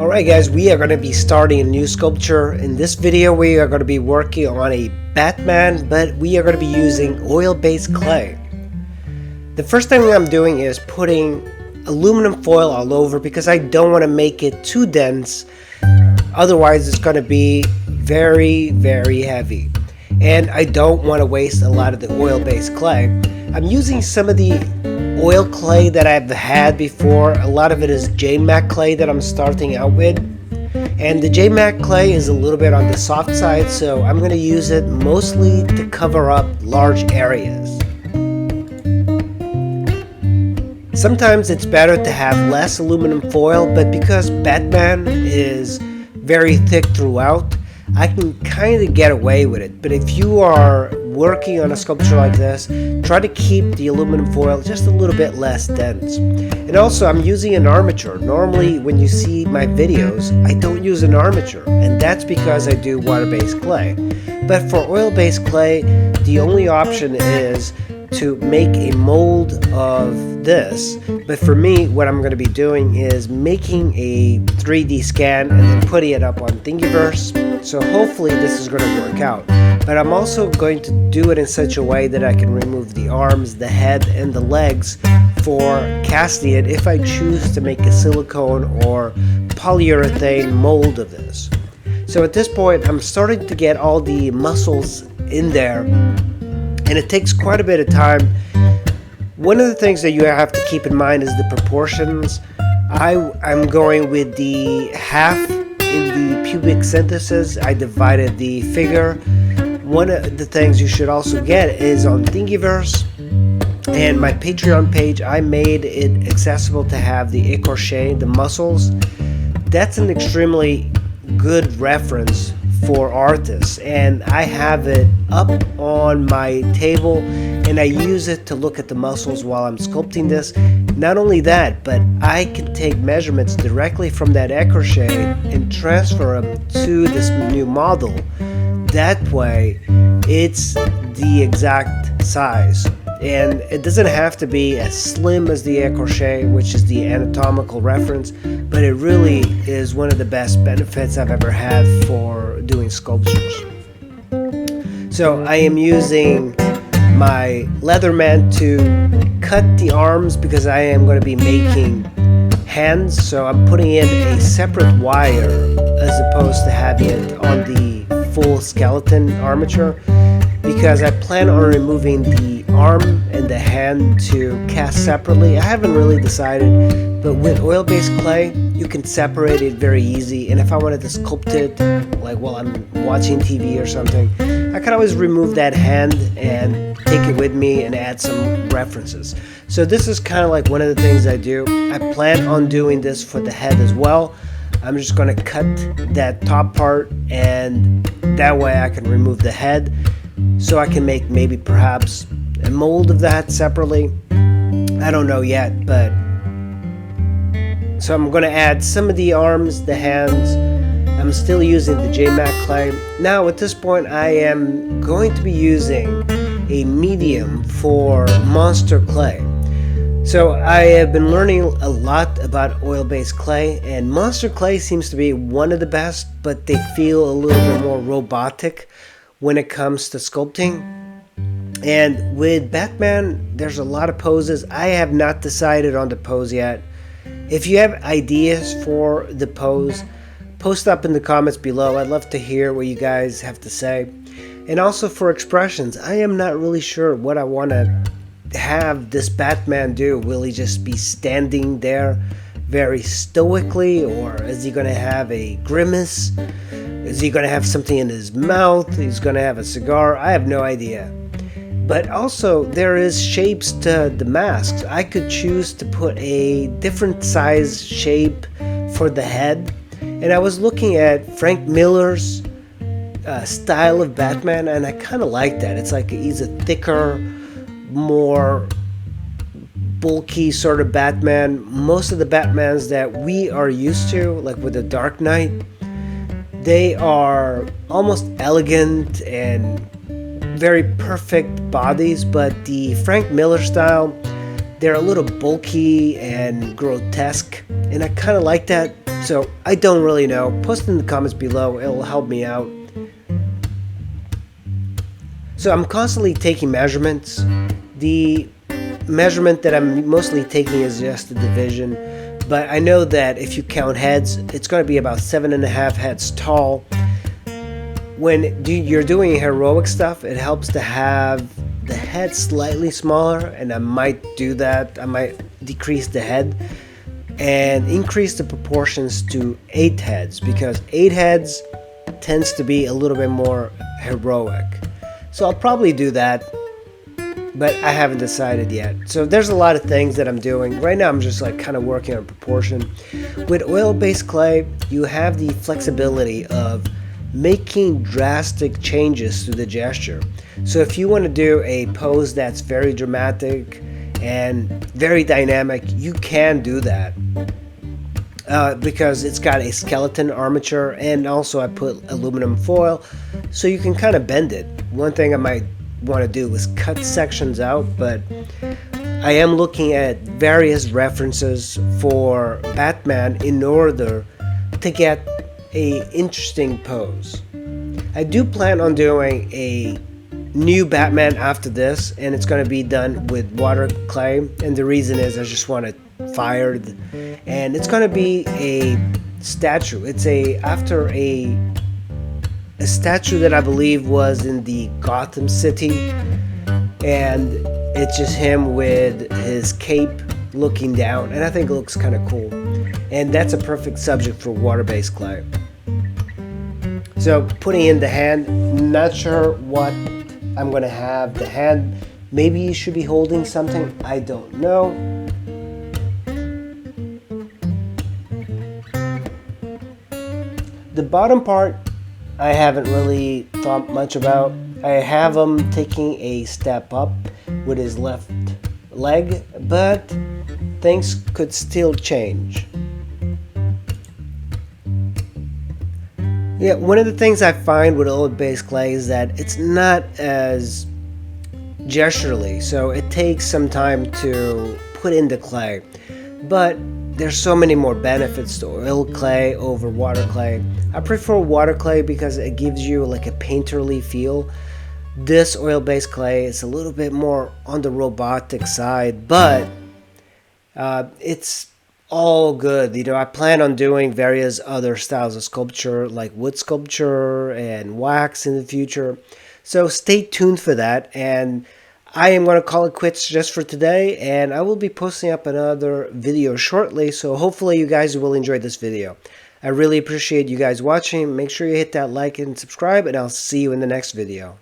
Alright guys, we are going to be starting a new sculpture. In this video we are going to be working on a Batman, but we are going to be using oil-based clay. The first thing I'm doing is putting aluminum foil all over because I don't want to make it too dense, otherwise it's going to be very heavy. And I don't want to waste a lot of the oil-based clay. I'm using some of the oil clay that I've had before. A lot of it is JMac clay that I'm starting out with, and the JMac clay is a little bit on the soft side, so I'm going to use it mostly to cover up large areas. Sometimes it's better to have less aluminum foil, but because Batman is very thick throughout, I can kind of get away with it. But if you are working on a sculpture like this, try to keep the aluminum foil just a little bit less dense. And also, I'm using an armature. Normally when you see my videos, I don't use an armature, and that's because I do water-based clay. But for oil-based clay, the only option is to make a mold of this. But for me, what I'm going to be doing is making a 3D scan and then putting it up on Thingiverse. So hopefully this is going to work out. But I'm also going to do it in such a way that I can remove the arms, the head, and the legs for casting it if I choose to make a silicone or polyurethane mold of this. So at this point, I'm starting to get all the muscles in there, and it takes quite a bit of time. One of the things that you have to keep in mind is the proportions. I'm going with the half in the pubic synthesis. I divided the figure. One of the things you should also get is on Thingiverse and my Patreon page. I made it accessible to have the écorché, the muscles. That's an extremely good reference for artists, and I have it up on my table and I use it to look at the muscles while I'm sculpting this. Not only that, but I can take measurements directly from that écorché and transfer them to this new model. That way it's the exact size, and it doesn't have to be as slim as the écorché, which is the anatomical reference, but it really is one of the best benefits I've ever had for doing sculptures. So I am using my Leatherman to cut the arms because I am going to be making hands, so I'm putting in a separate wire as opposed to having it on the full skeleton armature, because I plan on removing the arm and the hand to cast separately. I haven't really decided, but with oil-based clay you can separate it very easy, and if I wanted to sculpt it like while I'm watching TV or something, I can always remove that hand and take it with me and add some references. So this is kind of like one of the things I do. I plan on doing this for the head as well. I'm just going to cut that top part, and that way I can remove the head, so I can make maybe perhaps a mold of that separately. I don't know yet, but so I'm going to add some of the arms, the hands. I'm still using the JMac clay. Now at this point I am going to be using a medium for monster clay. So I have been learning a lot about oil-based clay, and monster clay seems to be one of the best, but they feel a little bit more robotic when it comes to sculpting. And with Batman, there's a lot of poses. I have not decided on the pose yet. If you have ideas for the pose, post up in the comments below. I'd love to hear what you guys have to say. And also for expressions, I am not really sure what I want to have this Batman do. Will he just be standing there very stoically, or is he going to have a grimace? Is he going to have something in his mouth? He's going to have a cigar? I have no idea. But also there is shapes to the masks. I could choose to put a different size shape for the head, and I was looking at Frank Miller's style of Batman, and I kind of like that. It's like he's a thicker, more bulky sort of Batman. Most of the Batmans that we are used to, like with the Dark Knight, they are almost elegant and very perfect bodies, but the Frank Miller style, they're a little bulky and grotesque, and I kind of like that. So I don't really know. Post in the comments below, it'll help me out. So I'm constantly taking measurements. The measurement that I'm mostly taking is just the division, but I know that if you count heads, it's going to be about 7.5 heads tall. When you're doing heroic stuff, it helps to have the head slightly smaller, and I might do that. I might decrease the head and increase the proportions to 8 heads, because 8 heads tends to be a little bit more heroic. So I'll probably do that, but I haven't decided yet. So there's a lot of things that I'm doing. Right now I'm just like kind of working on proportion. With oil-based clay, you have the flexibility of making drastic changes to the gesture. So if you want to do a pose that's very dramatic and very dynamic, you can do that. Because it's got a skeleton armature, and also I put aluminum foil, so you can kind of bend it. One thing I might want to do is cut sections out, but I am looking at various references for Batman in order to get a interesting pose. I do plan on doing a new Batman after this, and it's going to be done with water clay, and the reason is I just want it fired, and it's going to be a statue. It's after a statue that I believe was in the Gotham City, and it's just him with his cape looking down, and I think it looks kind of cool, and that's a perfect subject for water-based clay. So putting in the hand, not sure what I'm going to have. The hand, maybe you should be holding something, I don't know. The bottom part, I haven't really thought much about. I have him taking a step up with his left leg, but things could still change. Yeah, one of the things I find with oil-based clay is that it's not as gesturally, so it takes some time to put in the clay. But there's so many more benefits to oil clay over water clay. I prefer water clay because it gives you like a painterly feel. This oil-based clay is a little bit more on the robotic side, but it's all good. You know, I plan on doing various other styles of sculpture, like wood sculpture and wax in the future. So stay tuned for that, and I am going to call it quits just for today, and I will be posting up another video shortly, so hopefully you guys will enjoy this video. I really appreciate you guys watching. Make sure you hit that like and subscribe, and I'll see you in the next video.